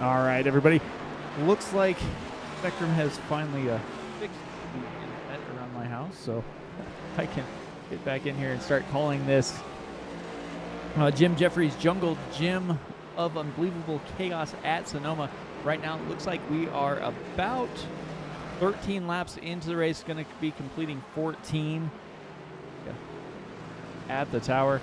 All right, everybody. Looks like Spectrum has finally fixed the internet around my house, so I can get back in here and start calling this Jim Jeffries Jungle Gym of Unbelievable Chaos at Sonoma. Right now, it looks like we are about 13 laps into the race, going to be completing 14 at the tower.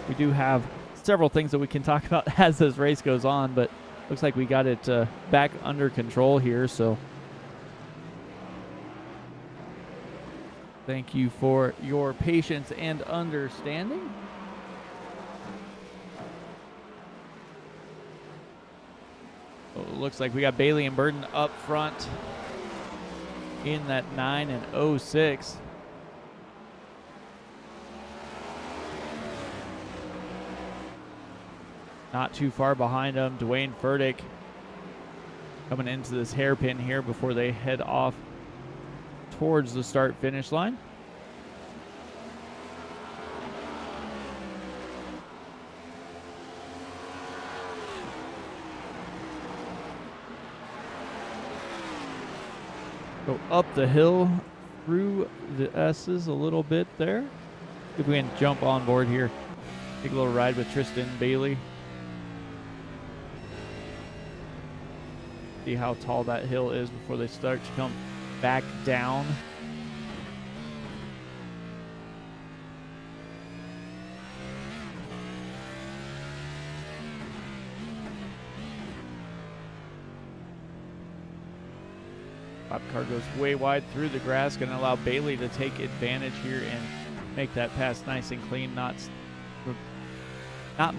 We do have several things that we can talk about as this race goes on, but looks like we got it back under control here, so thank you for your patience and understanding. So it looks like we got Bailey and Burden up front in that 9 and 06. Not too far behind them, Dwayne Furtick coming into this hairpin here before they head off towards the start-finish line. Go up the hill through the S's a little bit there. See if we can jump on board here. Take a little ride with Tristan Bailey. See how tall that hill is before they start to come back down. Top car goes way wide through the grass, going to allow Bailey to take advantage here and make that pass nice and clean, not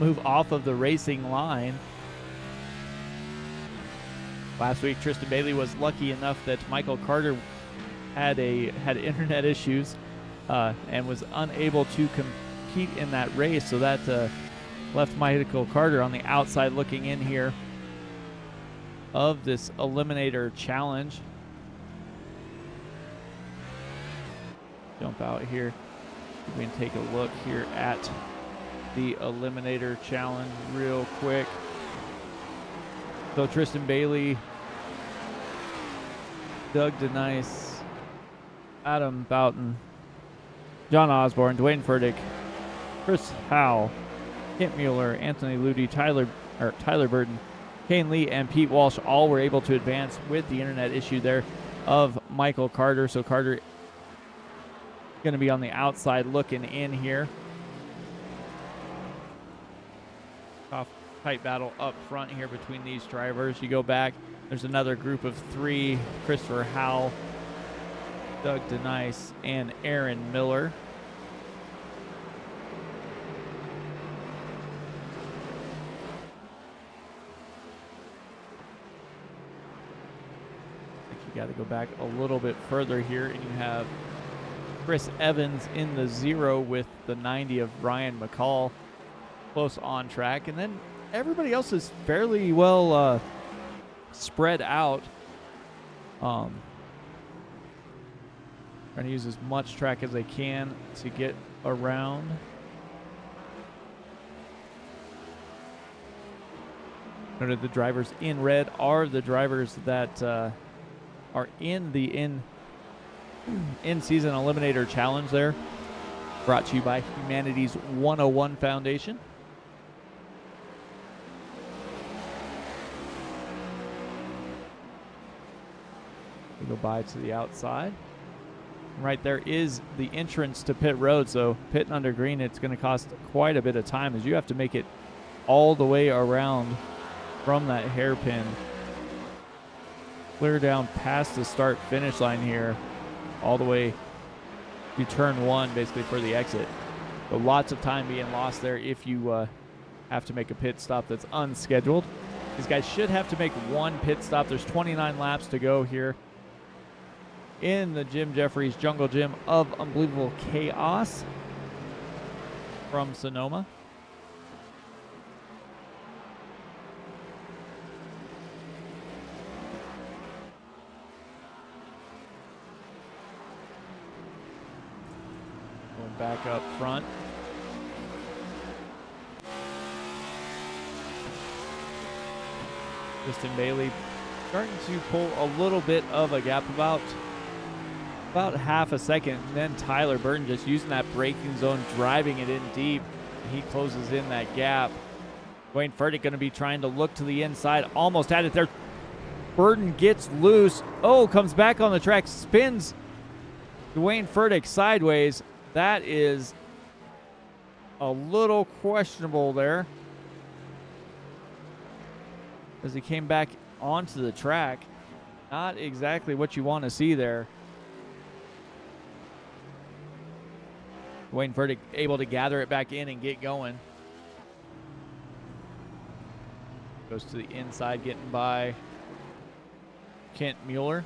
move off of the racing line. Last week, Tristan Bailey was lucky enough that Michael Carter had internet issues and was unable to compete in that race, so that left Michael Carter on the outside looking in here of this Eliminator Challenge. Jump out here. We can take a look here at the Eliminator Challenge real quick. So Tristan Bailey, Doug Denise, Adam Boughton, John Osborne, Dwayne Furtick, Chris Howell, Kent Mueller, Anthony Ludi, Tyler Burton, Kane Lee, and Pete Walsh all were able to advance with the internet issue there of Michael Carter. So Carter going to be on the outside looking in here. Tight battle up front here between these drivers. You go back, there's another group of three: Christopher Howell, Doug Denise, and Aaron Miller. I think you got to go back a little bit further here, and you have Chris Evans in the 0 with the 90 of Brian McCall close on track, and then everybody else is fairly well spread out. Trying to use as much track as they can to get around. Noted the drivers in red are the drivers that are in the in-season Eliminator Challenge there. Brought to you by Humanities 101 Foundation. We go by to the outside. Right there is the entrance to pit road, so pitting under green, it's going to cost quite a bit of time as you have to make it all the way around from that hairpin. Clear down past the start-finish line here, all the way to turn 1, basically, for the exit. So lots of time being lost there if you have to make a pit stop that's unscheduled. These guys should have to make one pit stop. There's 29 laps to go here in the Jim Jeffries Jungle Gym of Unbelievable Chaos from Sonoma. Going back up front. Tristan Bailey starting to pull a little bit of a gap, about half a second. And then Tyler Burton just using that braking zone, driving it in deep. He closes in that gap. Dwayne Furtick going to be trying to look to the inside. Almost had it there. Burton gets loose. Oh, comes back on the track. Spins Dwayne Furtick sideways. That is a little questionable there, as he came back onto the track. Not exactly what you want to see there. Dwayne Furtick able to gather it back in and get going. Goes to the inside, getting by Kent Mueller.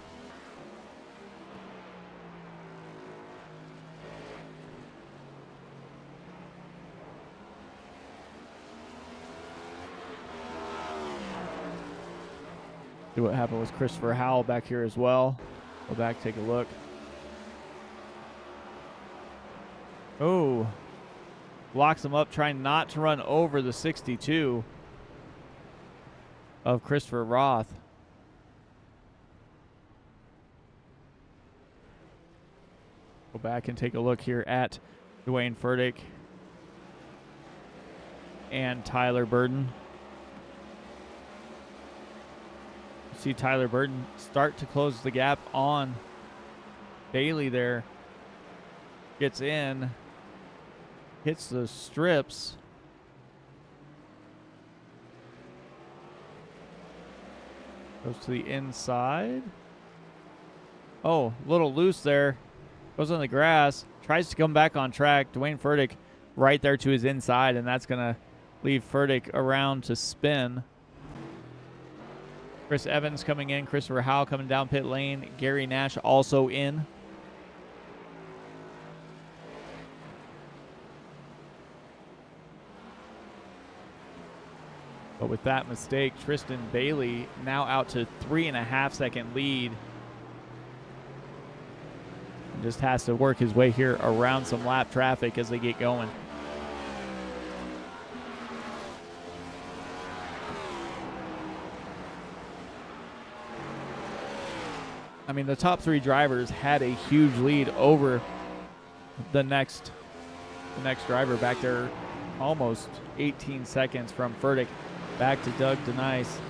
See what happened with Christopher Howell back here as well. Go back, take a look. Oh, locks him up, trying not to run over the 62 of Christopher Roth. Go back and take a look here at Dwayne Furtick and Tyler Burton. See Tyler Burton start to close the gap on Bailey there. Gets in, hits the strips. Goes to the inside. Oh, a little loose there. Goes on the grass. Tries to come back on track. Dwayne Furtick right there to his inside, and that's going to leave Furtick around to spin. Chris Evans coming in. Christopher Howell coming down pit lane. Gary Nash also in. But with that mistake, Tristan Bailey now out to 3.5 second lead. And just has to work his way here around some lap traffic as they get going. I mean, the top three drivers had a huge lead over the next driver back there, almost 18 seconds from Furtick back to Doug Denise.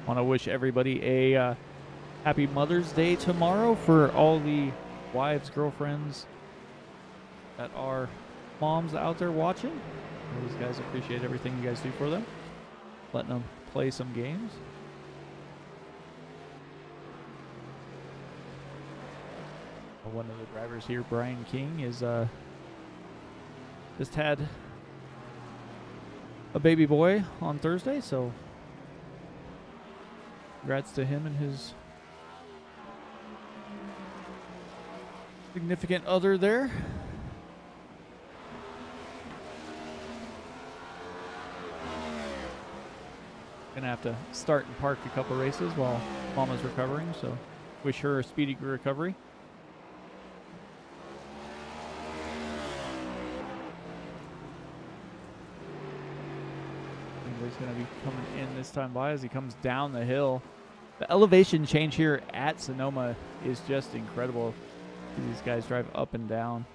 Want to wish everybody a happy Mother's Day tomorrow for all the wives, girlfriends that are moms out there watching. These guys appreciate everything you guys do for them. Letting them play some games. One of the drivers here, Brian King, is just had a baby boy on Thursday, so congrats to him and his significant other there. Gonna have to start and park a couple races while Mama's recovering, so wish her a speedy recovery. He's going to be coming in this time by as he comes down the hill. The elevation change here at Sonoma is just incredible. These guys drive up and down.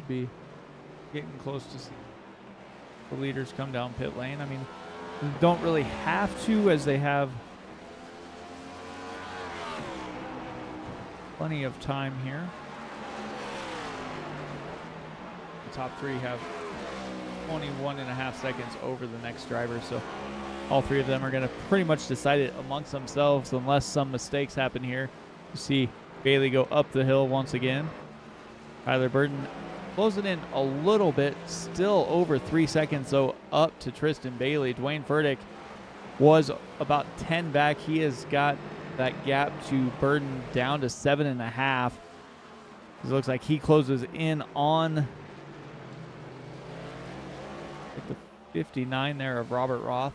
Be getting close to see the leaders come down pit lane. I mean, they don't really have to, as they have plenty of time here. The top three have 21.5 seconds over the next driver, so all three of them are going to pretty much decide it amongst themselves unless some mistakes happen here. You see Bailey go up the hill once again. Tyler Burton closing in a little bit, still over 3 seconds, so up to Tristan Bailey. Dwayne Furtick was about 10 back. He has got that gap to Burton down to 7.5. It looks like he closes in on the 59 there of Robert Roth.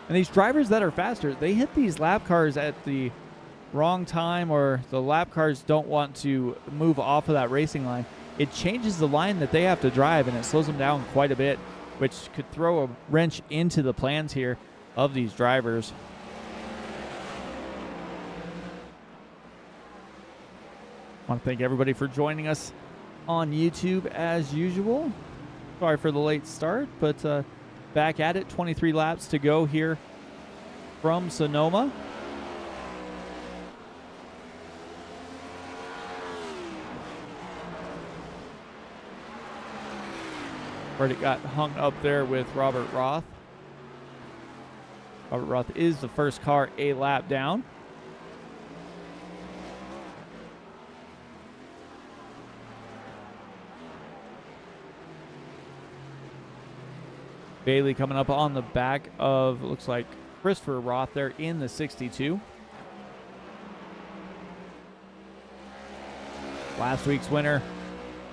And these drivers that are faster, they hit these lap cars at the wrong time, or the lap cars don't want to move off of that racing line. It changes the line that they have to drive, and it slows them down quite a bit, which could throw a wrench into the plans here of these drivers. I want to thank everybody for joining us on YouTube as usual. Sorry for the late start, but back at it. 23 laps to go here from Sonoma. It got hung up there with Robert Roth. Robert Roth is the first car a lap down. Bailey coming up on the back of, looks like, Christopher Roth there in the 62. Last week's winner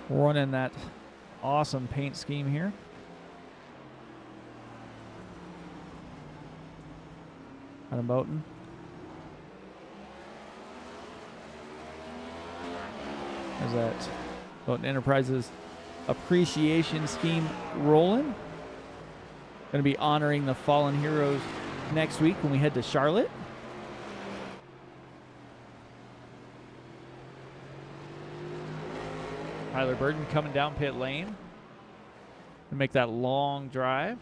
running that awesome paint scheme here. Adam Boughton. There's that Boughton Enterprises appreciation scheme rolling. Going to be honoring the fallen heroes next week when we head to Charlotte. Tyler Burton coming down pit lane to make that long drive.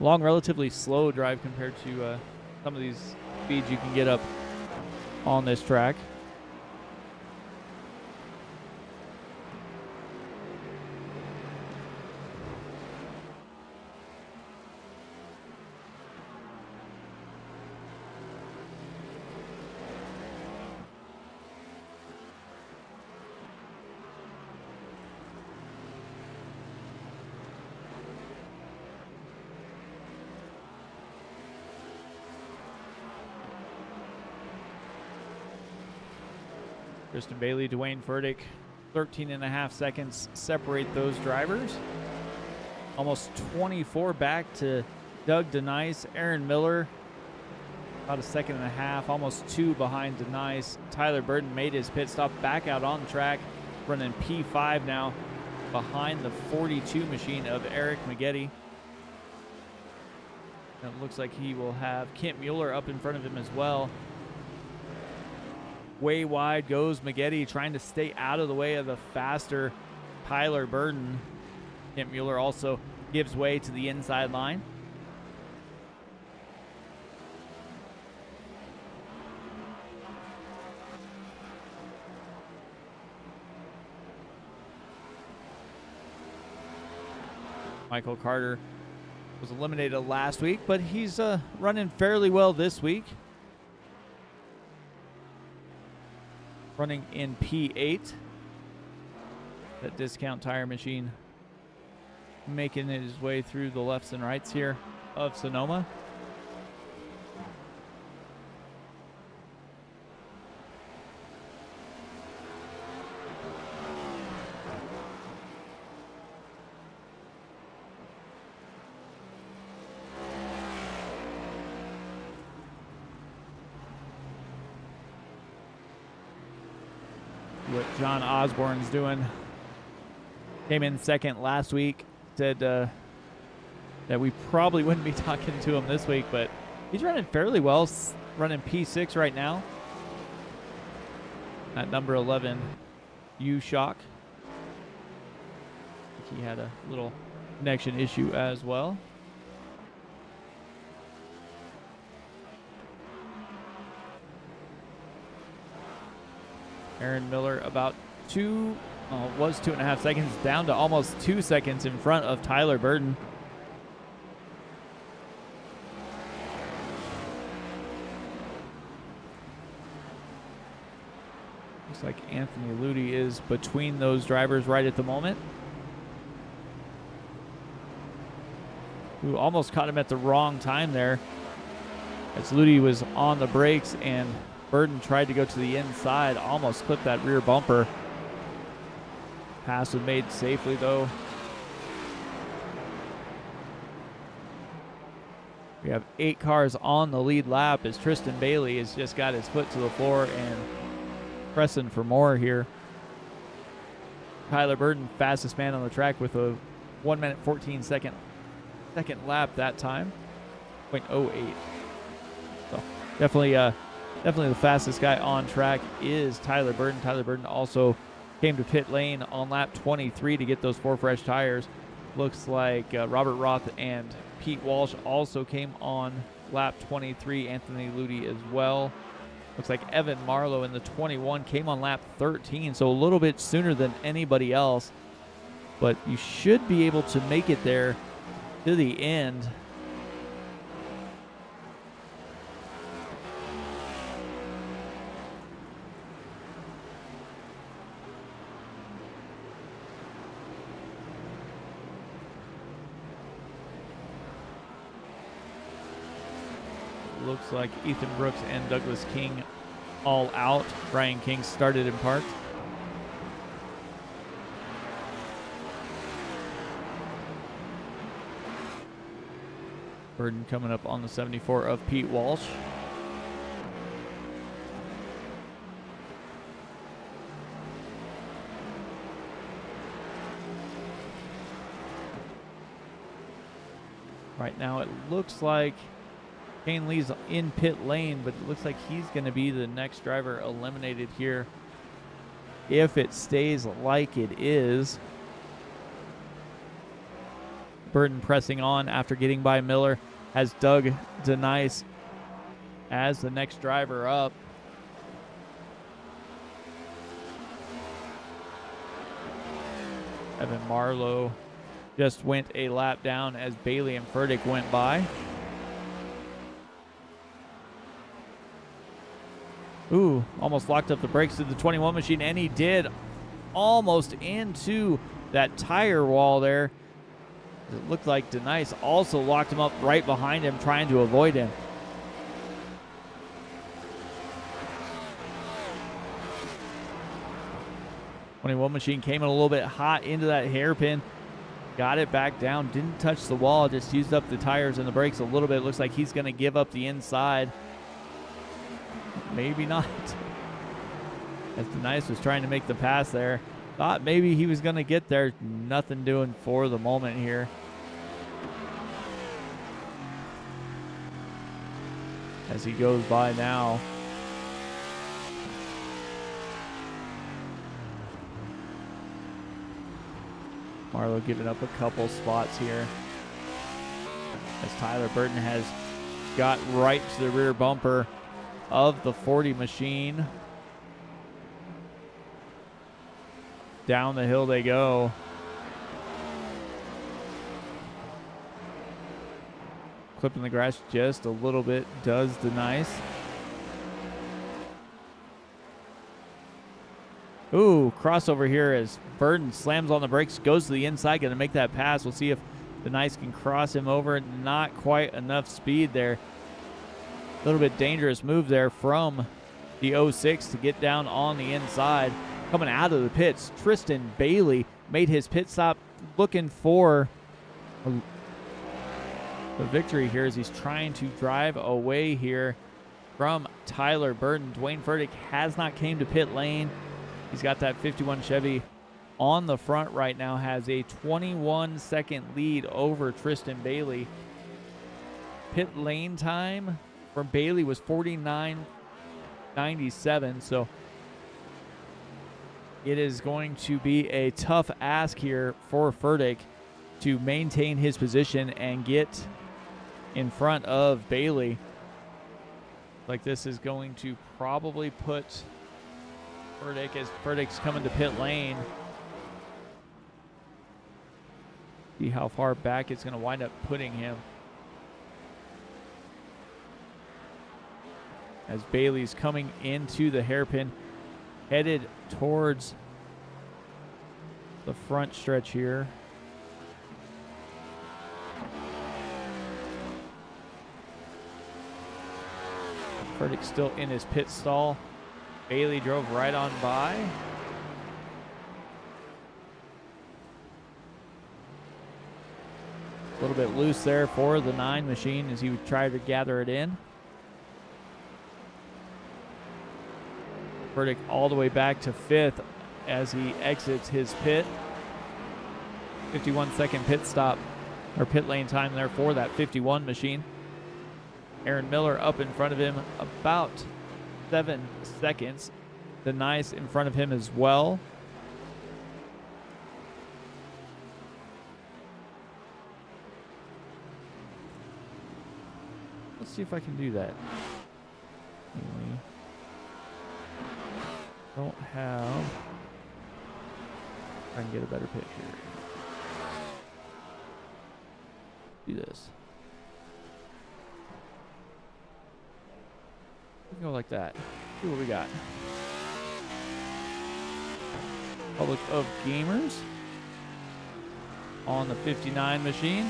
Long, relatively slow drive compared to some of these speeds you can get up on this track. Tristan Bailey, Dwayne Furtick, 13.5 seconds separate those drivers. Almost 24 back to Doug Denise. Aaron Miller, about a second and a half, almost 2 behind Denise. Tyler Burton made his pit stop back out on the track, running P5 now behind the 42 machine of Eric Maggette. And it looks like he will have Kent Mueller up in front of him as well. Way wide goes Maggette, trying to stay out of the way of the faster Tyler Burton. Kent Mueller also gives way to the inside line. Michael Carter was eliminated last week, but he's running fairly well this week. Running in P8. That Discount Tire machine making his way through the lefts and rights here of Sonoma. What John Osborne's doing. Came in second last week. Said that we probably wouldn't be talking to him this week, but he's running fairly well. Running P6 right now. At number 11, U-Shock. He had a little connection issue as well. Aaron Miller about was 2.5 seconds down to almost 2 seconds in front of Tyler Boughton. Looks like Anthony Ludi is between those drivers right at the moment. Who almost caught him at the wrong time there, as Ludi was on the brakes and Boughton tried to go to the inside, almost clipped that rear bumper. Pass was made safely though. We have 8 cars on the lead lap as Tristan Bailey has just got his foot to the floor and pressing for more here. Tyler Boughton, fastest man on the track with a 1 minute 14 second lap that time, 0.08. So definitely the fastest guy on track is Tyler Boughton. Tyler Boughton also came to pit lane on lap 23 to get those 4 fresh tires. Looks like Robert Roth and Pete Walsh also came on lap 23. Anthony Ludi as well. Looks like Evan Marlowe in the 21 came on lap 13, so a little bit sooner than anybody else. But you should be able to make it there to the end. Looks like Ethan Brooks and Douglas King all out. Brian King started and parked. Boughton coming up on the 74 of Pete Walsh. Right now it looks like Kane Lee's in pit lane, but it looks like he's going to be the next driver eliminated here if it stays like it is. Boughton pressing on after getting by Miller, has Doug Denise as the next driver up. Evan Marlowe just went a lap down as Bailey and Furtick went by. Ooh, almost locked up the brakes to the 21 machine, and he did, almost into that tire wall there. It looked like Denise also locked him up right behind him, trying to avoid him. '21 machine came in a little bit hot into that hairpin, got it back down, didn't touch the wall, just used up the tires and the brakes a little bit. Looks like he's going to give up the inside. Maybe not. As Denise was trying to make the pass there. Thought maybe he was going to get there. Nothing doing for the moment here. As he goes by now. Marlowe giving up a couple spots here. As Tyler Boughton has got right to the rear bumper of the 40 machine. Down the hill they go. Clipping the grass just a little bit does Denise. Ooh, crossover here as Boughton slams on the brakes, goes to the inside, going to make that pass. We'll see if Denise can cross him over. Not quite enough speed there. A little bit dangerous move there from the 06 to get down on the inside. Coming out of the pits, Tristan Bailey made his pit stop looking for the victory here as he's trying to drive away here from Tyler Boughton. Dwayne Furtick has not came to pit lane. He's got that 51 Chevy on the front right now, has a 21-second lead over Tristan Bailey. Pit lane time from Bailey was 49.97, so it is going to be a tough ask here for Furtick to maintain his position and get in front of Bailey. Like, this is going to probably put Furtick, as Furtick's coming to pit lane. See how far back it's going to wind up putting him. As Bailey's coming into the hairpin, headed towards the front stretch here. Furtick still in his pit stall. Bailey drove right on by. A little bit loose there for the 9 machine as he would try to gather it in. Furtick all the way back to 5th as he exits his pit. 51-second pit stop, or pit lane time there for that 51 machine. Aaron Miller up in front of him about 7 seconds. The Nice in front of him as well. Let's see if I can do that. Anyway, don't have. I can get a better pitch here. Do this. We can go like that. See what we got. Public of Gamers on the 59 machine.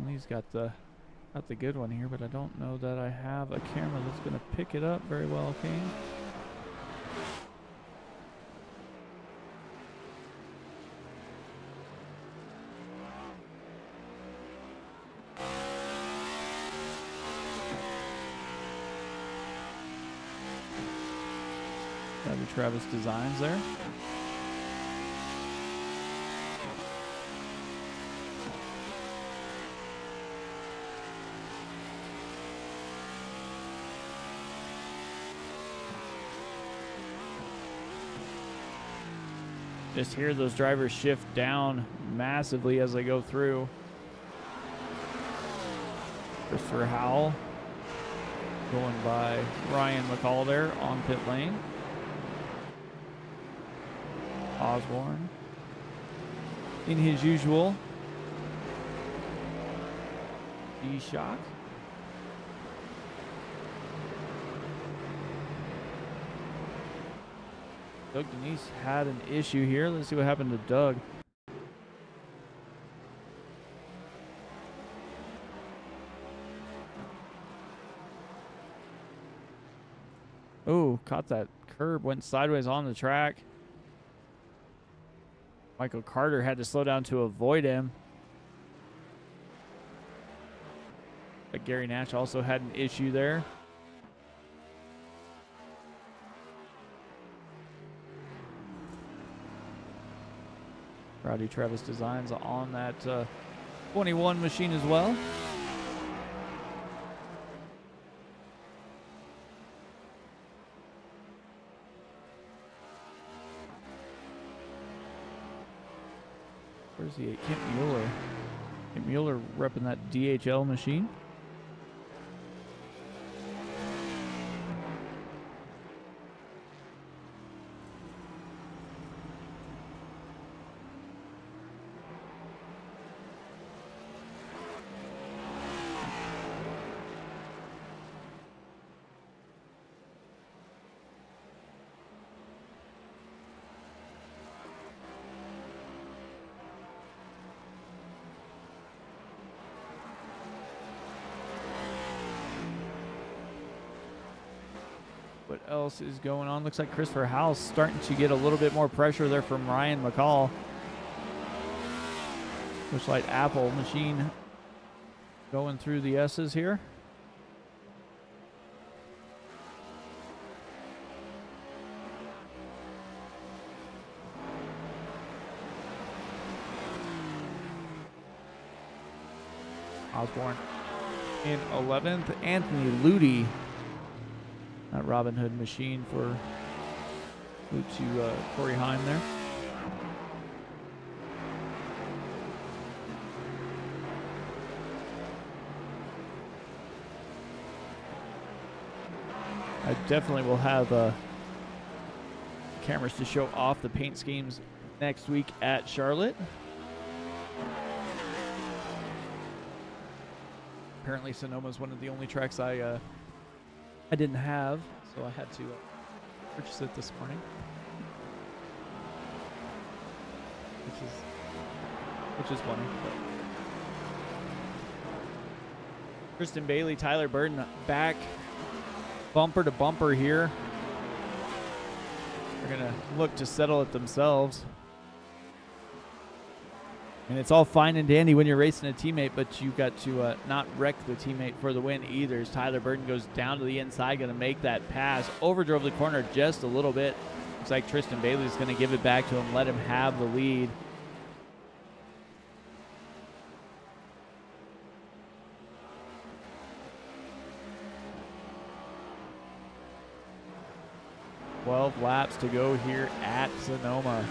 He's got the good one here, but I don't know that I have a camera that's going to pick it up very well, okay? Got the Travis Designs there. Just hear those drivers shift down massively as they go through. Christopher Howell going by Ryan McCall there on pit lane. Osborne in his usual D-Shock. Doug Denise had an issue here. Let's see what happened to Doug. Oh, caught that curb, went sideways on the track. Michael Carter had to slow down to avoid him. But Gary Nash also had an issue there. Rowdy Travis Designs on that 21 machine as well. Where's he at? Kent Mueller. Kent Mueller repping that DHL machine. What else is going on? Looks like Christopher Howell's starting to get a little bit more pressure there from Ryan McCall. Bushlight Apple machine going through the S's here. Osborne in 11th. Anthony Ludi, that Robin Hood machine for to Corey Heim there. I definitely will have cameras to show off the paint schemes next week at Charlotte. Apparently Sonoma is one of the only tracks I didn't have, so I had to purchase it this morning. Which is funny. But. Kristen Bailey, Tyler Burton back bumper to bumper here. They're gonna look to settle it themselves. And it's all fine and dandy when you're racing a teammate, but you got to not wreck the teammate for the win either. As Tyler Burton goes down to the inside, going to make that pass. Overdrove the corner just a little bit. Looks like Tristan Bailey's going to give it back to him, let him have the lead. "12 laps to go here at Sonoma."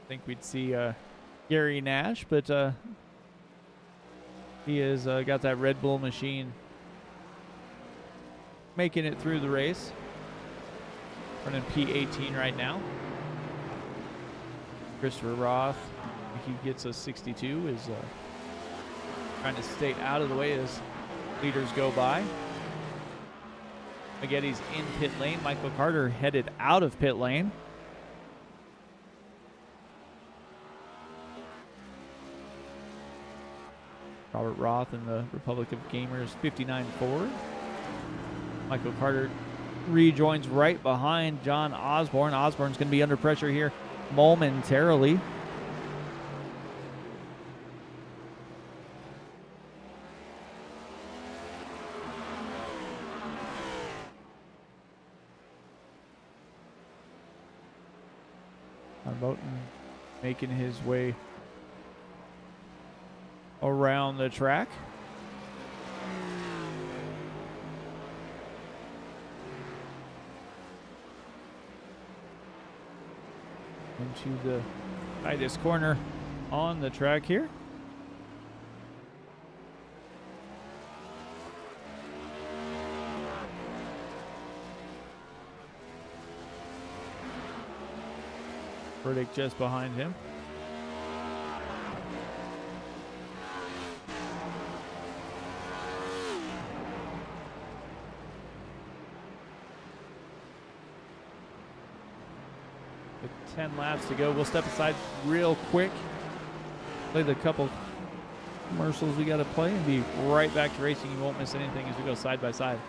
Think we'd see Gary Nash, but he has got that Red Bull machine making it through the race. Running P18 right now. Christopher Roth, he gets a 62, is trying to stay out of the way as leaders go by. Maggotti's in pit lane. Michael Carter headed out of pit lane. Robert Roth in the Republic of Gamers 59 forward. Michael Carter rejoins right behind John Osborne. Osborne's going to be under pressure here momentarily. Boughton making his way around the track. Into the tightest corner on the track here. Burdick just behind him. With 10 laps to go, we'll step aside real quick, play the couple commercials we got to play, and be right back to racing. You won't miss anything as we go side by side.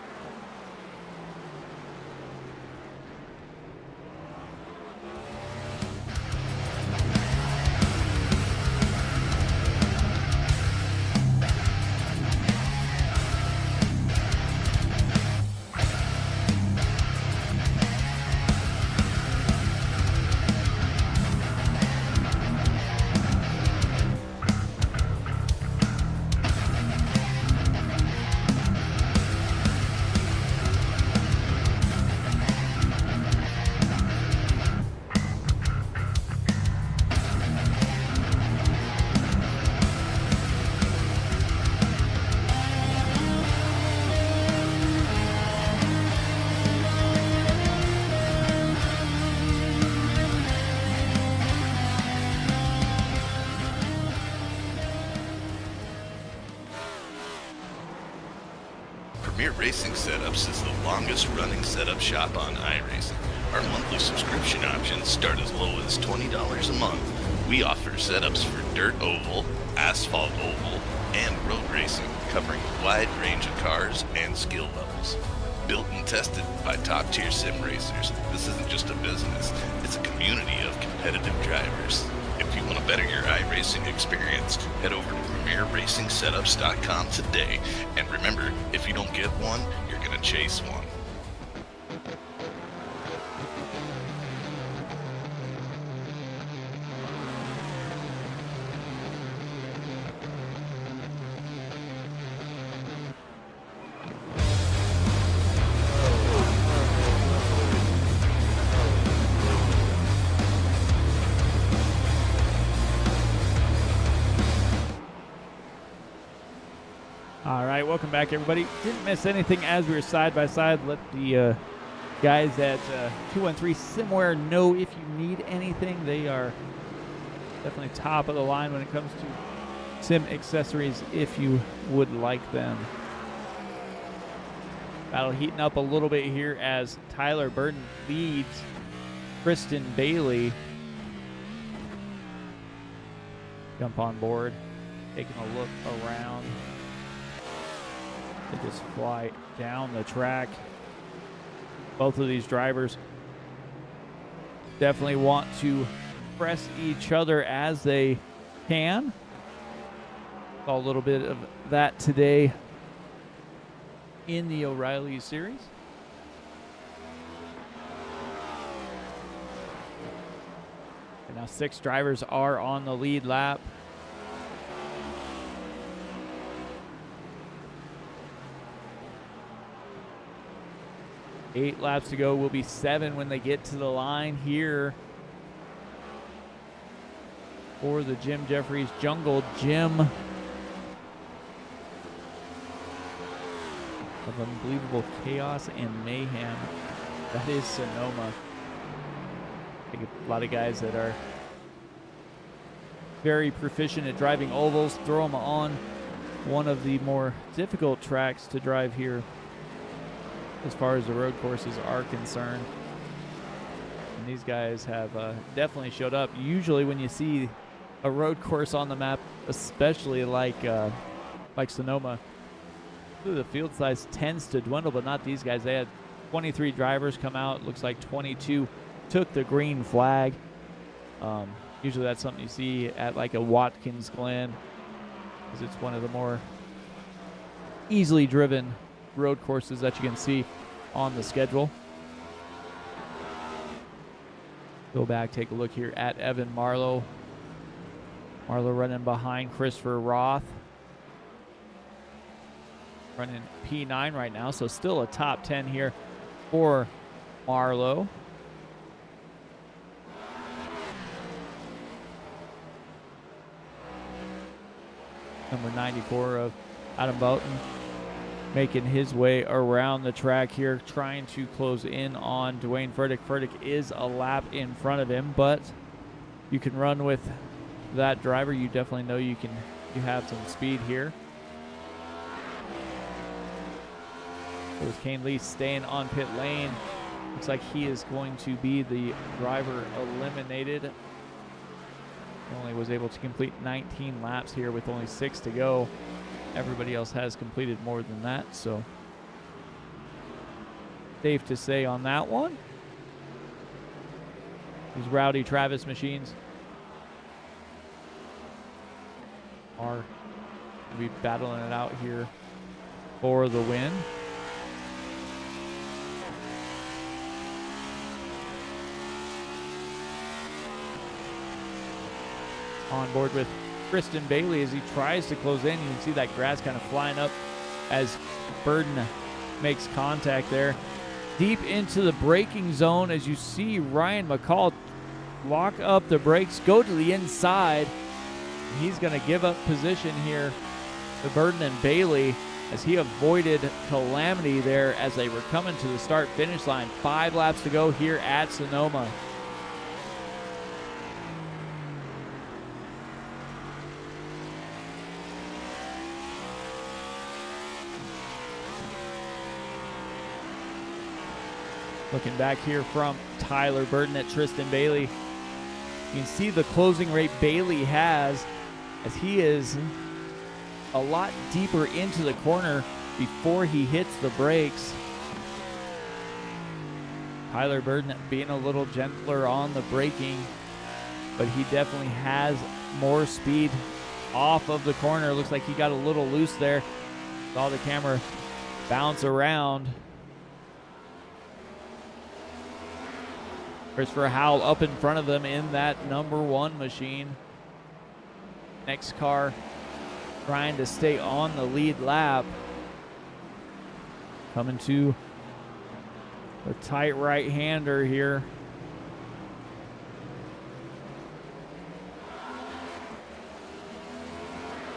Racing Setups is the longest running setup shop on iRacing. Our monthly subscription options start as low as $20 a month. We offer setups for dirt oval, asphalt oval, and road racing, covering a wide range of cars and skill levels. Built and tested by top-tier sim racers, this isn't just a business, it's a community of competitive drivers. If you want to better your iRacing experience, head over to PremierRacingSetups.com today. And remember, if you don't get one, you're going to chase one. All right, welcome back, everybody. Didn't miss anything as we were side by side. Let the guys at 213 Simware know if you need anything. They are definitely top of the line when it comes to sim accessories if you would like them. Battle heating up a little bit here as Tyler Burton leads Kristen Bailey. Jump on board, taking a look around. They just fly down the track. Both of these drivers definitely want to press each other as they can. Saw a little bit of that today in the O'Reilly series. And now 6 drivers are on the lead lap. Eight laps to go. Will be 7 when they get to the line here for the Jim Jeffries Jungle Gym of unbelievable chaos and mayhem. That is Sonoma. I think a lot of guys that are very proficient at driving ovals throw them on one of the more difficult tracks to drive here as far as the road courses are concerned. And these guys have definitely showed up. Usually when you see a road course on the map, especially like Sonoma, the field size tends to dwindle, but not these guys. They had 23 drivers come out. Looks like 22 took the green flag. Usually that's something you see at like a Watkins Glen, because it's one of the more easily driven road courses that you can see on the schedule. Go back, take a look here at Evan Marlowe. Marlowe running behind Christopher Roth. Running P9 right now, so still a top 10 here for Marlowe. Number 94 of Adam Boughton making his way around the track here, trying to close in on Dwayne Furtick. Furtick is a lap in front of him, but you can run with that driver. You definitely know you have some speed here. It was Kane Lee staying on pit lane. Looks like he is going to be the driver eliminated. He only was able to complete 19 laps here with only 6 to go. Everybody else has completed more than that, so safe to say on that one. These Rowdy Travis machines are going to be battling it out here for the win. On board with Kristen Bailey as he tries to close in. You can see that grass kind of flying up as Burden makes contact there. Deep into the braking zone as you see Ryan McCall lock up the brakes, go to the inside. He's going to give up position here to Burden and Bailey as he avoided calamity there as they were coming to the start-finish line. 5 laps to go here at Sonoma. Looking back here from Tyler Burton at Tristan Bailey. You can see the closing rate Bailey has as he is a lot deeper into the corner before he hits the brakes. Tyler Boughton being a little gentler on the braking, but he definitely has more speed off of the corner. Looks like he got a little loose there. Saw the camera bounce around. Christopher Howell up in front of them in that #1 machine. Next car trying to stay on the lead lap. Coming to a tight right-hander here.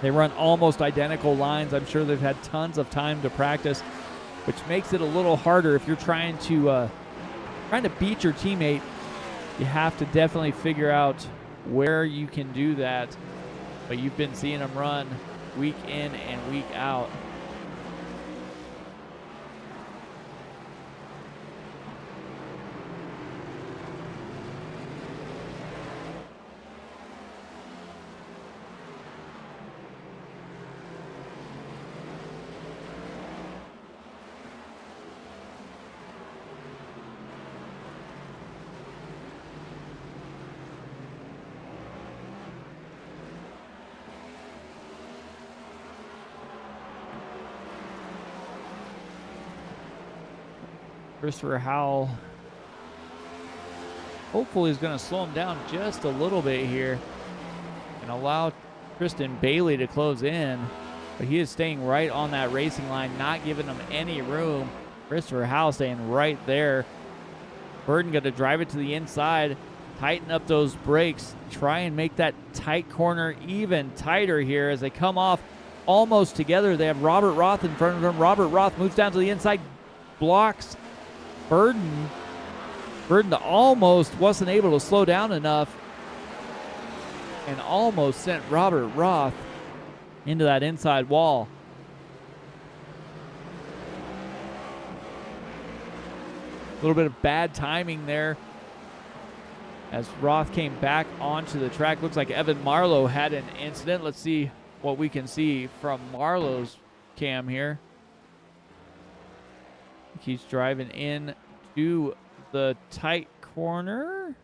They run almost identical lines. I'm sure they've had tons of time to practice, which makes it a little harder if you're trying to beat your teammate. You have to definitely figure out where you can do that. But you've been seeing them run week in and week out. Christopher Howell hopefully is going to slow him down just a little bit here and allow Tristan Bailey to close in. But he is staying right on that racing line, not giving him any room. Christopher Howell staying right there. Boughton going to drive it to the inside, tighten up those brakes, try and make that tight corner even tighter here as they come off almost together. They have Robert Roth in front of them. Robert Roth moves down to the inside, blocks Boughton. Boughton almost wasn't able to slow down enough and almost sent Robert Roth into that inside wall. A little bit of bad timing there as Roth came back onto the track. Looks like Evan Marlowe had an incident. Let's see what we can see from Marlowe's cam here. He's driving in to the tight corner.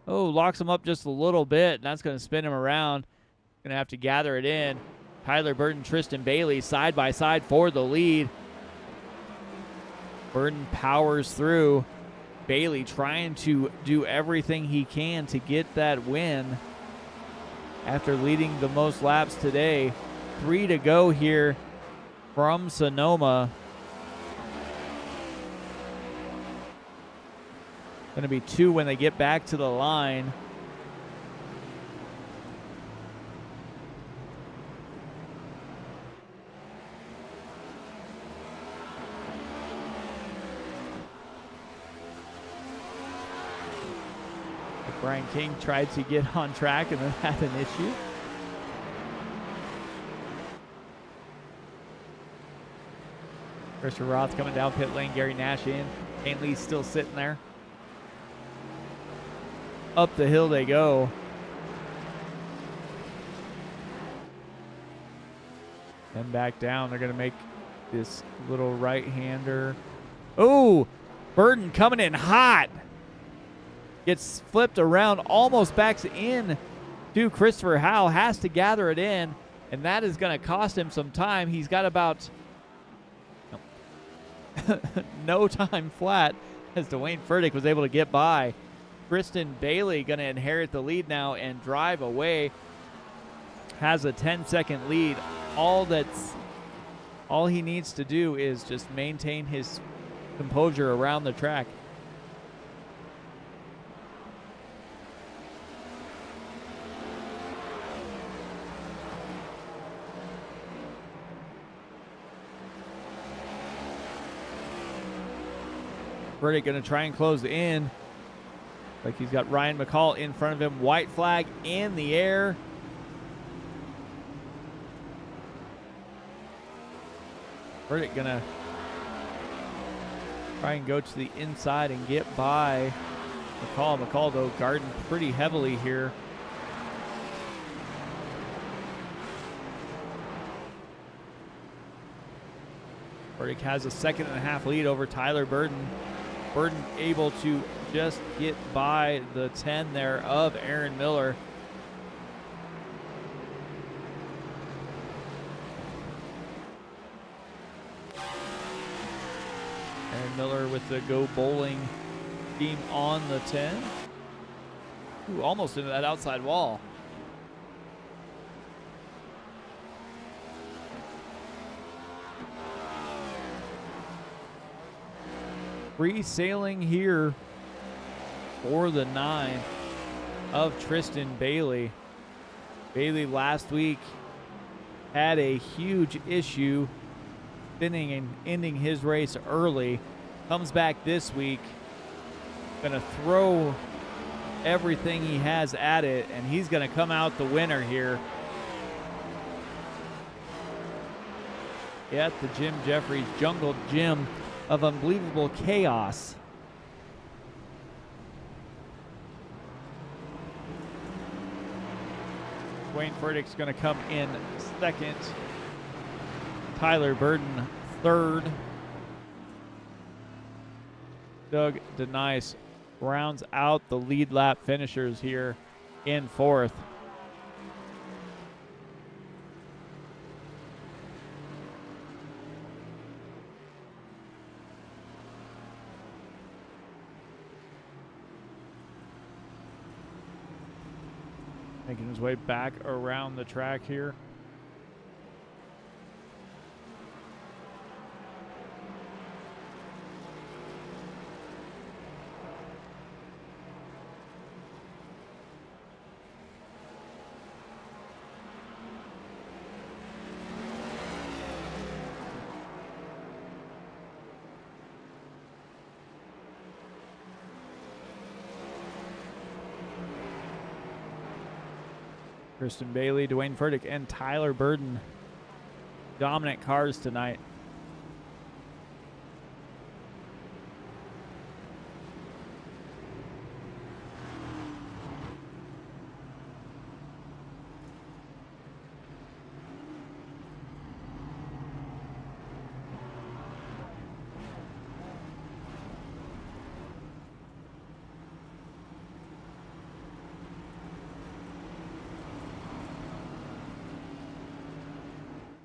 Oh, locks him up just a little bit, and that's going to spin him around. Going to have to gather it in. Tyler Boughton, Tristan Bailey side by side for the lead. Boughton powers through. Bailey trying to do everything he can to get that win after leading the most laps today. 3 to go here from Sonoma. Going to be 2 when they get back to the line. Brian King tried to get on track and then had an issue. Christopher Roth coming down pit lane. Gary Nash in. Kane Lee's still sitting there. Up the hill they go. And back down. They're going to make this little right-hander. Oh, Boughton coming in hot. Gets flipped around, almost backs in to Christopher Howell. Has to gather it in, and that is going to cost him some time. He's got about no time flat as Dwayne Furtick was able to get by. Tristan Bailey going to inherit the lead now and drive away. Has a 10-second lead. All he needs to do is just maintain his composure around the track. Furtick going to try and close in. Like he's got Ryan McCall in front of him. White flag in the air. Furtick gonna try and go to the inside and get by McCall. McCall though guarding pretty heavily here. Burdick has a 1.5-second lead over Tyler Burton. Burton able to just get by the 10 there of Aaron Miller. Aaron Miller with the Go Bowling team on the 10. Ooh, almost into that outside wall. Free sailing here for the 9 of Tristan Bailey. Bailey last week had a huge issue spinning and ending his race early. Comes back this week, gonna throw everything he has at it, and he's gonna come out the winner here at the Jim Jeffries Jungle Gym of Unbelievable Chaos. Wayne Furtick's going to come in second. Tyler Burton third. Doug Denise rounds out the lead lap finishers here in fourth. Making his way back around the track here. Tristan Bailey, Dwayne Furtick, and Tyler Burton. Dominant cars tonight.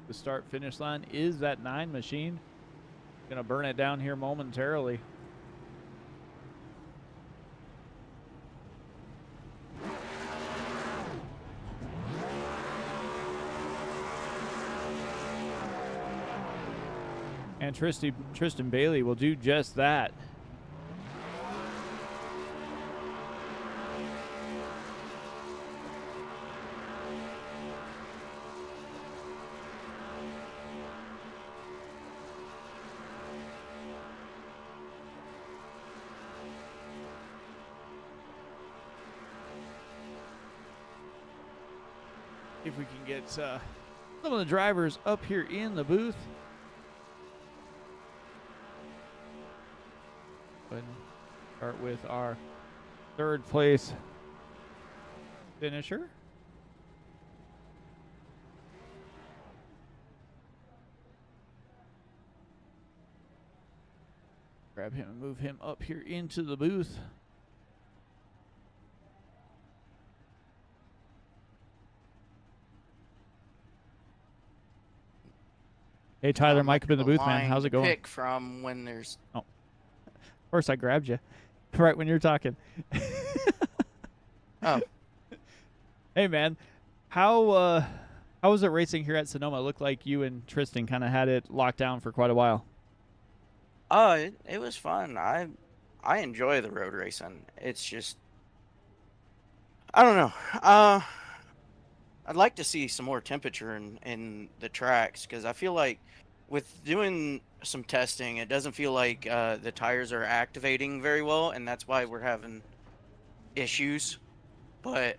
The start finish line is that 9 machine. Gonna burn it down here momentarily. And Tristan Bailey will do just that. If we can get some of the drivers up here in the booth. And start with our third place finisher. Grab him and move him up here into the booth. Hey, Tyler, Mike up in the booth, man. How's it going? Pick from when there's... Oh. Of course, I grabbed you right when you're talking. Oh. Hey, man. How was it racing here at Sonoma? It looked like you and Tristan kind of had it locked down for quite a while. It was fun. I enjoy the road racing. It's just... I don't know. I'd like to see some more temperature in the tracks, because I feel like with doing some testing, it doesn't feel like the tires are activating very well, and that's why we're having issues. But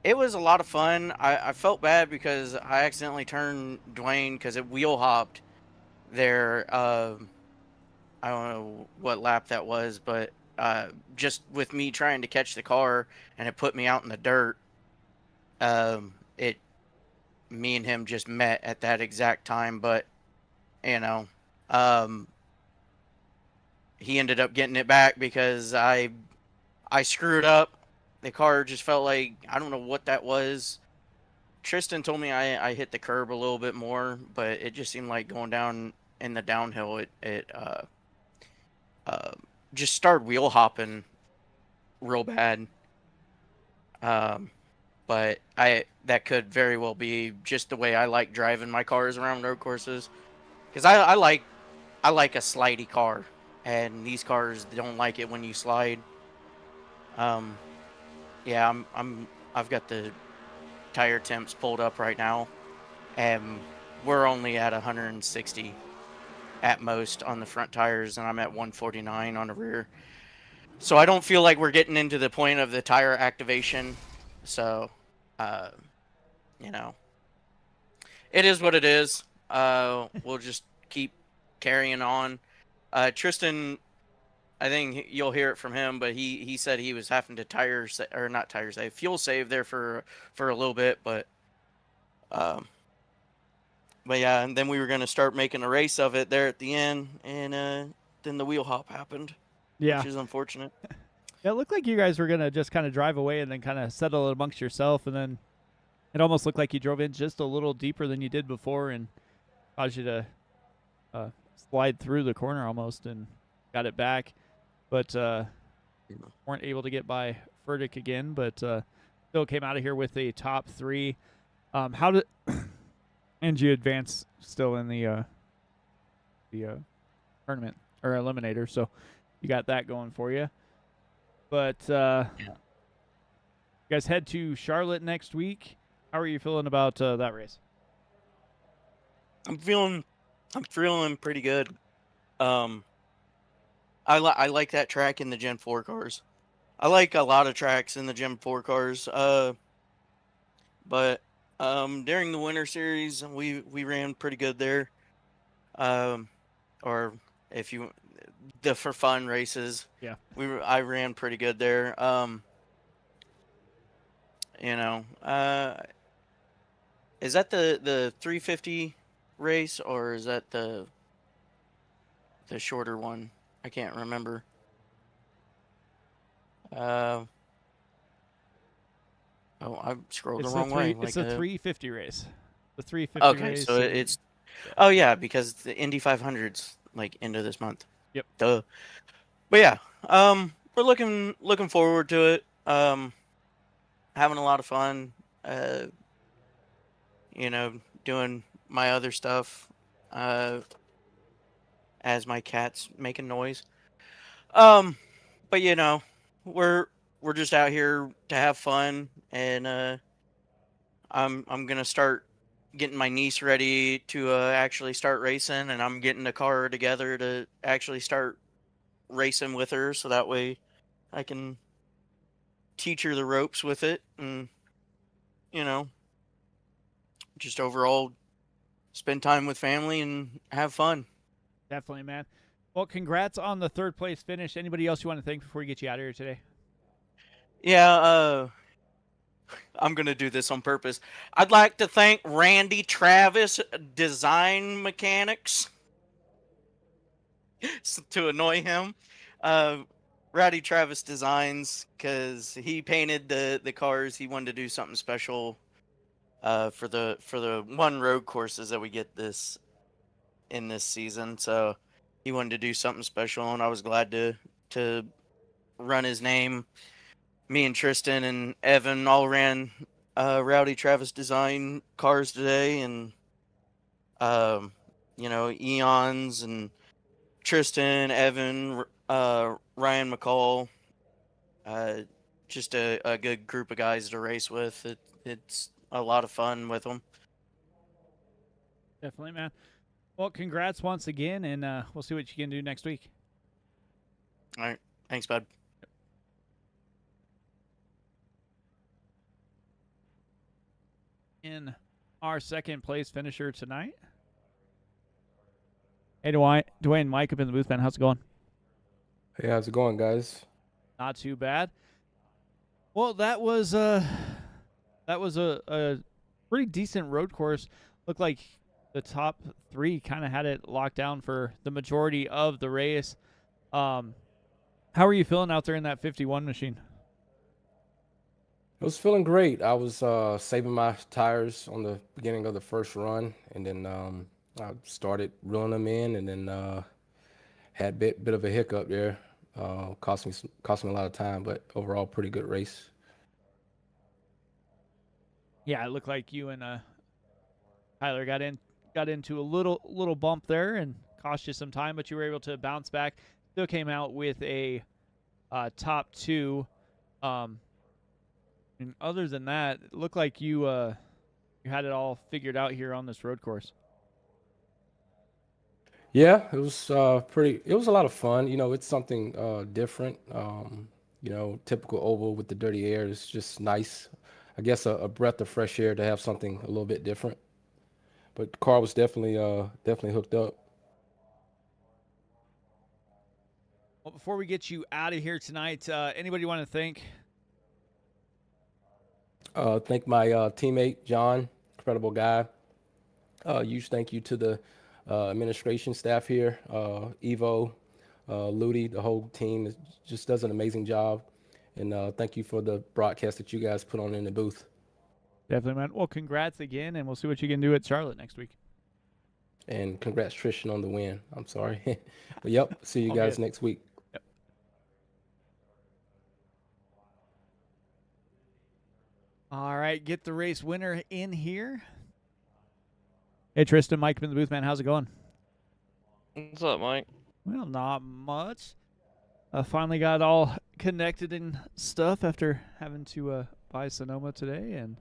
it was a lot of fun. I felt bad because I accidentally turned Dwayne because it wheel hopped there. I don't know what lap that was, but just with me trying to catch the car, and it put me out in the dirt. It me and him just met at that exact time, but you know, um, he ended up getting it back because I screwed up. The car just felt like, I don't know what that was. Tristan told me I hit the curb a little bit more, but it just seemed like going down in the downhill, it just started wheel hopping real bad. But that could very well be just the way I like driving my cars around road courses, because I like a slidey car, and these cars don't like it when you slide. Yeah, I've got the tire temps pulled up right now, and we're only at 160 at most on the front tires, and I'm at 149 on the rear. So I don't feel like we're getting into the point of the tire activation. So, uh, you know, it is what it is. We'll just keep carrying on. Tristan, I think you'll hear it from him, but he said he was having to fuel save there for a little bit, but yeah, and then we were going to start making a race of it there at the end, and then the wheel hop happened, which is unfortunate. Yeah, it looked like you guys were going to just kind of drive away and then kind of settle it amongst yourself, and then it almost looked like you drove in just a little deeper than you did before and caused you to slide through the corner almost and got it back. But weren't able to get by Furtick again, but still came out of here with a top 3. How did and you advance still in the tournament or eliminator, so you got that going for you. But you guys head to Charlotte next week. How are you feeling about that race? I'm feeling pretty good. I like that track in the Gen 4 cars. I like a lot of tracks in the Gen 4 cars. But during the Winter Series, we ran pretty good there. Or if you the for fun races, yeah, I ran pretty good there. Is that the 350 race, or is that the shorter one? I can't remember. I scrolled the wrong way. It's a 350 race. The 350 okay, race. So it's oh yeah, because the Indy 500's like end of this month. Yep. Duh. But yeah, we're looking forward to it. Having a lot of fun. Doing my other stuff. As my cat's making noise. But we're just out here to have fun, and I'm gonna start getting my niece ready to actually start racing, and I'm getting the car together to actually start racing with her, so that way I can teach her the ropes with it, and just overall spend time with family and have fun. Definitely, man. Well, congrats on the 3rd place finish. Anybody else you want to thank before we get you out of here today? Yeah, I'm going to do this on purpose. I'd like to thank Randy Travis Design Mechanics to annoy him. Randy Travis Designs, because he painted the cars. He wanted to do something special for the one road courses that we get in this season. So he wanted to do something special, and I was glad to run his name. Me and Tristan and Evan all ran Rowdy Travis Design cars today, and Eons and Tristan, Evan, Ryan McCall, just a good group of guys to race with. It's a lot of fun with them. Definitely, man. Well, congrats once again, and we'll see what you can do next week. All right. Thanks, bud. In our 2nd place finisher tonight. Hey, Dwayne, Mike up in the booth, man. How's it going? Hey, how's it going, guys? Not too bad. Well, that was a pretty decent road course. Looked like the top three kind of had it locked down for the majority of the race. How are you feeling out there in that 51 machine? I was feeling great. I was saving my tires on the beginning of the first run, and then I started reeling them in, and then had bit of a hiccup there. Cost me a lot of time, but overall pretty good race. Yeah, it looked like you and Tyler got into a little bump there and cost you some time, but you were able to bounce back. Still came out with a top two. And other than that, it looked like you had it all figured out here on this road course. Yeah, it was pretty. It was a lot of fun. It's something different. Typical oval with the dirty air is just nice. I guess a breath of fresh air to have something a little bit different. But the car was definitely hooked up. Well, before we get you out of here tonight, anybody want to thank? Thank my teammate John, incredible guy. Huge thank you to the administration staff here, Evo, Ludi, the whole team just does an amazing job. And thank you for the broadcast that you guys put on in the booth. Definitely, man. Well, congrats again, and we'll see what you can do at Charlotte next week. And congrats, Tristan, on the win. I'm sorry. But yep, see you guys good. next week. Yep. All right, get the race winner in here. Hey, Tristan, Mike in the booth, man. How's it going? What's up, Mike? Well, not much. Finally got all connected and stuff after having to buy Sonoma today, and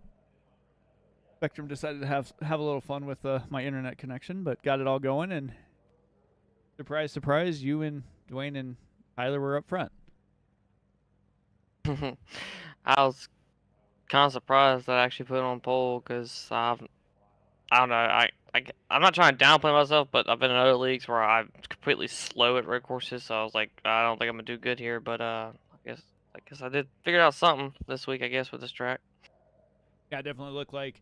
Spectrum decided to have a little fun with my internet connection, but got it all going. And surprise, surprise, you and Dwayne and Tyler were up front. I was kind of surprised that I actually put it on pole because I don't know. I'm not trying to downplay myself, but I've been in other leagues where I'm completely slow at road courses, so I was like, I don't think I'm gonna do good here. But I guess I did figure out something this week. I guess with this track. Yeah, it definitely looked like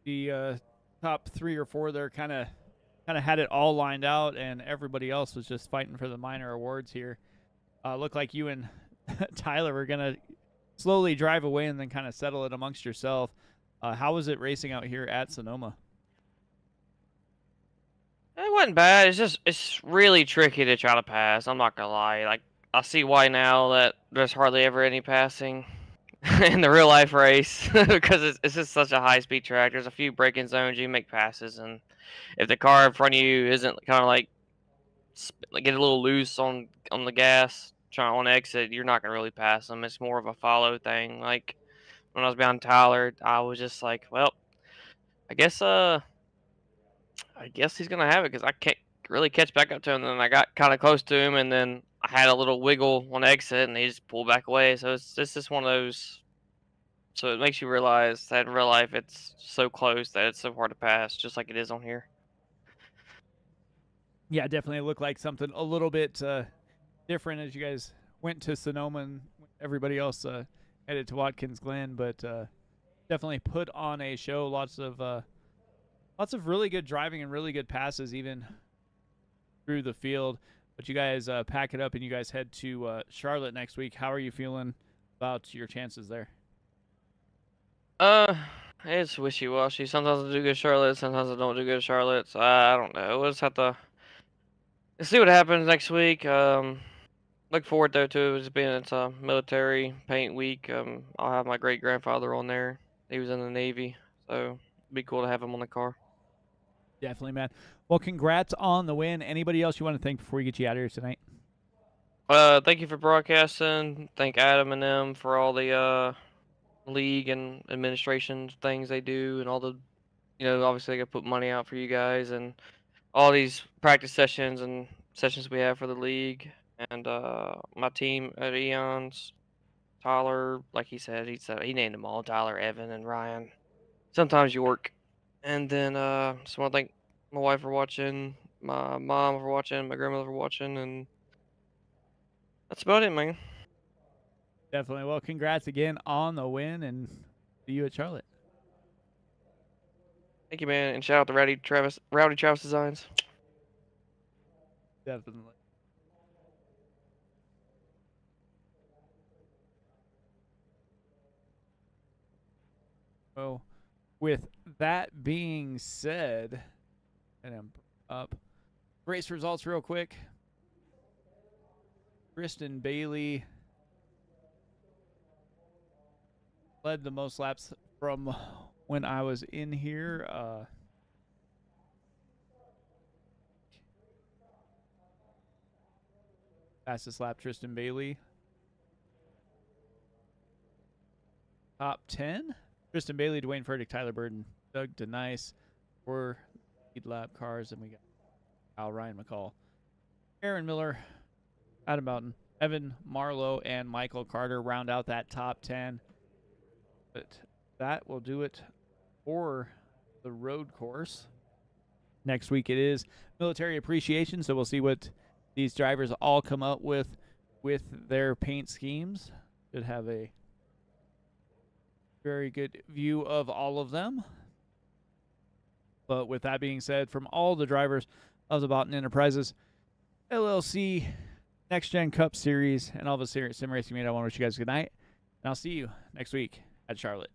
the top 3 or 4 there kind of had it all lined out, and everybody else was just fighting for the minor awards here. Looked like you and Tyler were gonna slowly drive away and then kind of settle it amongst yourself. How was it racing out here at Sonoma? It wasn't bad. It's really tricky to try to pass. I'm not gonna lie. Like I see why now that there's hardly ever any passing in the real life race because it's just such a high speed track. There's a few braking zones you can make passes, and if the car in front of you isn't kind of like get a little loose on the gas trying on exit, you're not gonna really pass them. It's more of a follow thing. Like when I was behind Tyler, I was just like, well, I guess he's gonna have it because I can't really catch back up to him. And then I got kind of close to him, and then I had a little wiggle on exit, and he just pulled back away. So it's just one of those. So it makes you realize that in real life it's so close that it's so hard to pass, just like it is on here. Yeah, definitely looked like something a little bit different as you guys went to Sonoma and everybody else headed to Watkins Glen, but definitely put on a show. Lots of really good driving and really good passes even through the field. But you guys pack it up and you guys head to Charlotte next week. How are you feeling about your chances there? It's wishy-washy. Sometimes I do good at Charlotte, sometimes I don't do good at Charlotte. So I don't know. We'll just have to see what happens next week. Look forward though to it being it's a military paint week. I'll have my great grandfather on there. He was in the Navy, so it'd be cool to have him on the car. Definitely, man. Well, congrats on the win. Anybody else you want to thank before we get you out of here tonight? Thank you for broadcasting. Thank Adam and them for all the league and administration things they do, and all the, obviously they got to put money out for you guys, and all these practice sessions and sessions we have for the league, and my team at Eons, Tyler, like he said he named them all, Tyler, Evan, and Ryan. Sometimes York, and then just want to thank my wife for watching, my mom for watching, my grandmother for watching, and that's about it, man. Definitely. Well, congrats again on the win, and see you at Charlotte. Thank you, man, and shout out to Rowdy Travis Designs. Definitely. So, with that being said, and I'm up race results real quick. Tristan Bailey led the most laps from when I was in here. Fastest lap, Tristan Bailey. Top 10, Tristan Bailey, Dwayne Furtick, Tyler Burden, Doug Denice for lead lap cars. And we got Al Ryan McCall, Aaron Miller, Adam Boughton, Evan Marlowe, and Michael Carter round out that top 10. But that will do it for the road course. Next week it is military appreciation, so we'll see what these drivers all come up with their paint schemes. Should have a very good view of all of them. But with that being said, from all the drivers of the Boughton Enterprises LLC NextGen Cup Series and all the sim racing media, I want to wish you guys a good night, and I'll see you next week at Charlotte.